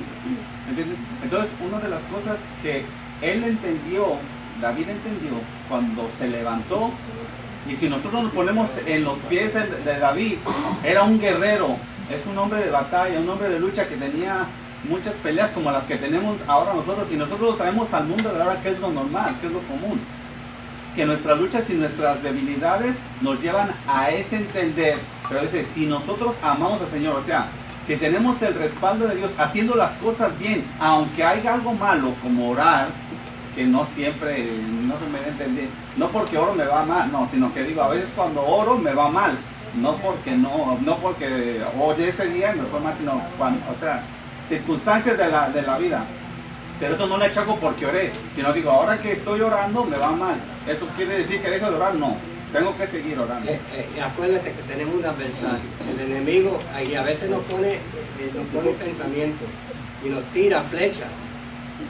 ¿Entiendes? Entonces, una de las cosas que él entendió, David entendió cuando se levantó, y si nosotros nos ponemos en los pies de David, era un guerrero, es un hombre de batalla, un hombre de lucha que tenía muchas peleas como las que tenemos ahora nosotros, y nosotros lo traemos al mundo de ahora, que es lo normal, que es lo común, que nuestras luchas y nuestras debilidades nos llevan a ese entender. Pero dice, si nosotros amamos al Señor, o sea, si tenemos el respaldo de Dios haciendo las cosas bien, aunque haya algo malo como orar, que no siempre, no se me entiende, no porque oro me va mal, no, sino que digo, a veces cuando oro me va mal, no porque oré ese día me fue mal, sino cuando, o sea, circunstancias de la vida. Pero eso no le echago porque oré, sino digo, ahora que estoy orando me va mal. ¿Eso quiere decir que dejo de orar? No, tengo que seguir orando. Acuérdate que tenemos un adversario, el enemigo, y a veces nos pone pensamiento y nos tira flechas.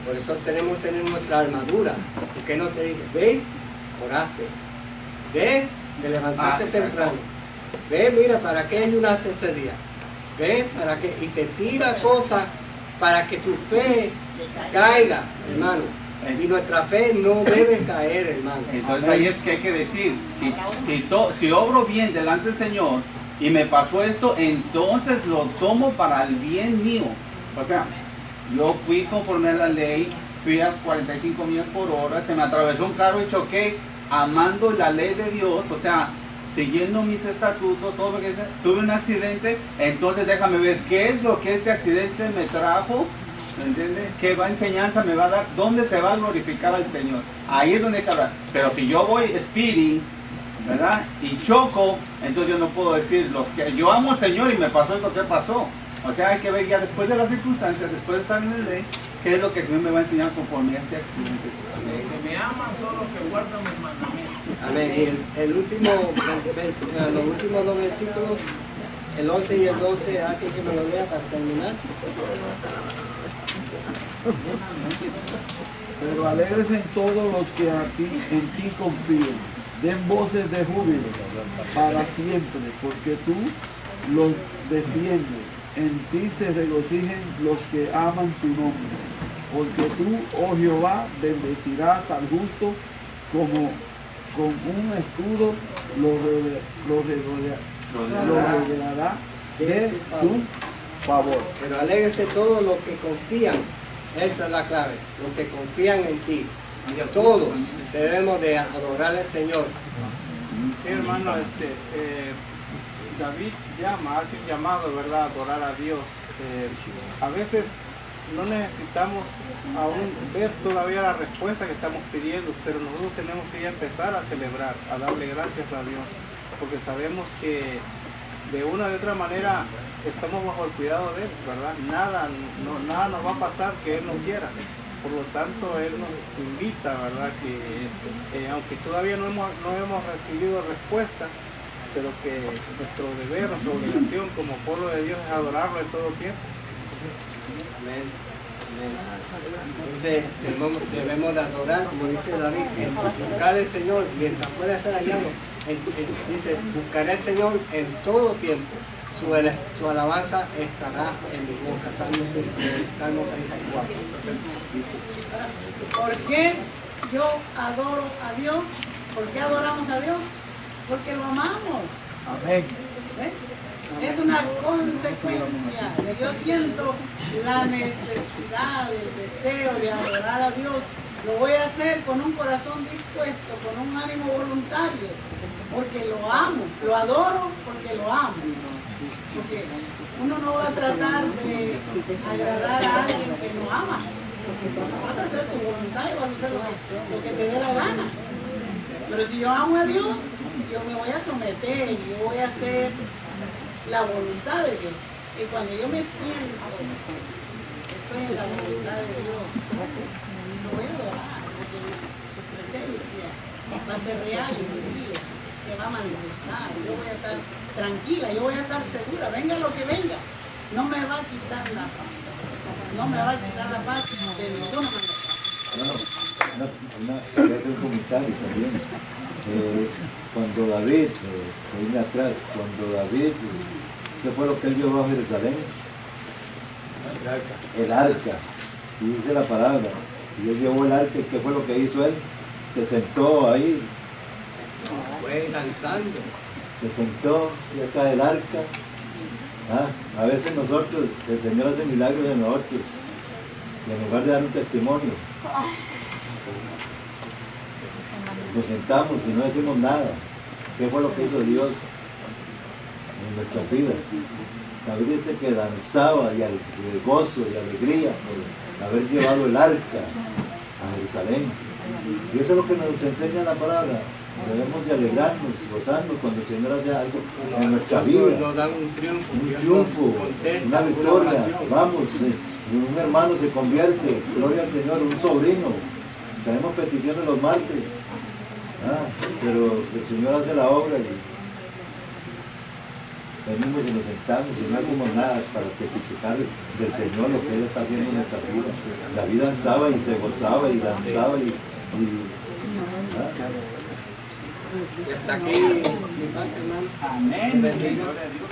Por eso tenemos que tener nuestra armadura. Porque no te dice, ve, oraste, ve, de levantarte temprano, ve, mira, ¿para qué ayunaste ese día? Ve, ¿para qué? Y te tira cosas para que tu fe caiga, hermano. Y nuestra fe no debe caer, hermano. Entonces ahí es que hay que decir, si obro bien delante del Señor y me pasó esto, entonces lo tomo para el bien mío. O sea, yo fui conforme a la ley, fui a 45 millas por hora, se me atravesó un carro y choqué amando la ley de Dios, o sea, siguiendo mis estatutos, todo lo que sea. Tuve un accidente, entonces déjame ver qué es lo que este accidente me trajo, ¿me entiendes? ¿Qué enseñanza me va a dar? ¿Dónde se va a glorificar al Señor? Ahí es donde hay que hablar. Pero si yo voy speeding, ¿verdad? Y choco, entonces yo no puedo decir, yo amo al Señor y me pasó esto que pasó. O sea, hay que ver ya después de las circunstancias, después de estar en la ley, qué es lo que el Señor me va a enseñar conforme a ese accidente. Que me aman son los que guardan mis mandamientos. Amén. Y los últimos dos versículos, el 11 y el 12, antes que me lo lea para terminar. Pero alégrese todos los que en ti confían, den voces de júbilo para siempre, porque tú los defiendes. En ti se regocijen los que aman tu nombre, porque tú, oh Jehová, bendecirás al justo como con un escudo lo rodeará de tu favor. Pero alégrese todos los que confían Esa es la clave. Los que confían en ti. Todos debemos de adorar al Señor. Sí, hermano, David hace un llamado, ¿verdad?, a adorar a Dios. A veces no necesitamos aún ver todavía la respuesta que estamos pidiendo, pero nosotros tenemos que ya empezar a celebrar, a darle gracias a Dios, porque sabemos que de una u otra manera estamos bajo el cuidado de Él, ¿verdad? Nada nos va a pasar que Él no quiera. Por lo tanto, Él nos invita, ¿verdad?, que aunque todavía no hemos recibido respuesta, pero que nuestro deber, nuestra obligación como pueblo de Dios es adorarlo en todo tiempo. Amén. Entonces debemos de adorar, como dice David, buscar al Señor mientras pueda ser hallado. Dice, buscaré al Señor en todo tiempo. Su alabanza estará en mi boca. Salmo 34. ¿Por qué yo adoro a Dios? ¿Por qué adoramos a Dios? Porque lo amamos. Amén. ¿Ves? Es una consecuencia. Si yo siento la necesidad, el deseo de adorar a Dios, lo voy a hacer con un corazón dispuesto, con un ánimo voluntario, porque lo amo, lo adoro porque lo amo. Porque uno no va a tratar de agradar a alguien que no ama. Vas a hacer tu voluntad y vas a hacer lo que te dé la gana. Pero si yo amo a Dios, yo me voy a someter, yo voy a hacer la voluntad de Dios. Y cuando yo me siento, estoy en la voluntad de Dios, lo voy a adorar, porque su presencia va a ser real en mi vida, se va a manifestar. Yo voy a estar tranquila, yo voy a estar segura, venga lo que venga, no me va a quitar la paz. No me va a quitar la paz de ninguna manera. Quería hacer un comentario también. Cuando David, viene atrás, cuando David, ¿qué fue lo que él llevó a Jerusalén? El arca. Y dice la palabra. Y él llevó el arca, ¿qué fue lo que hizo él? Se sentó ahí. Fue danzando. Se sentó y acá el arca. A veces nosotros, el Señor hace milagros en nosotros. Y en lugar de dar un testimonio, nos sentamos y no decimos nada. ¿Qué fue lo que hizo Dios en nuestras vidas? David dice que danzaba y de gozo y alegría por haber llevado el arca a Jerusalén. Y eso es lo que nos enseña la palabra. Debemos de alegrarnos, gozarnos cuando el Señor hace algo en nuestra vida. Nos dan un triunfo, una victoria. Vamos, un hermano se convierte, gloria al Señor, un sobrino. Traemos peticiones los martes. Pero el Señor hace la obra y venimos y nos sentamos y no hacemos nada para testificar del Señor lo que Él está haciendo en nuestra vida. David danzaba y se gozaba y danzaba y hasta aquí mi parte, hermano. Amén. Gloria a Dios.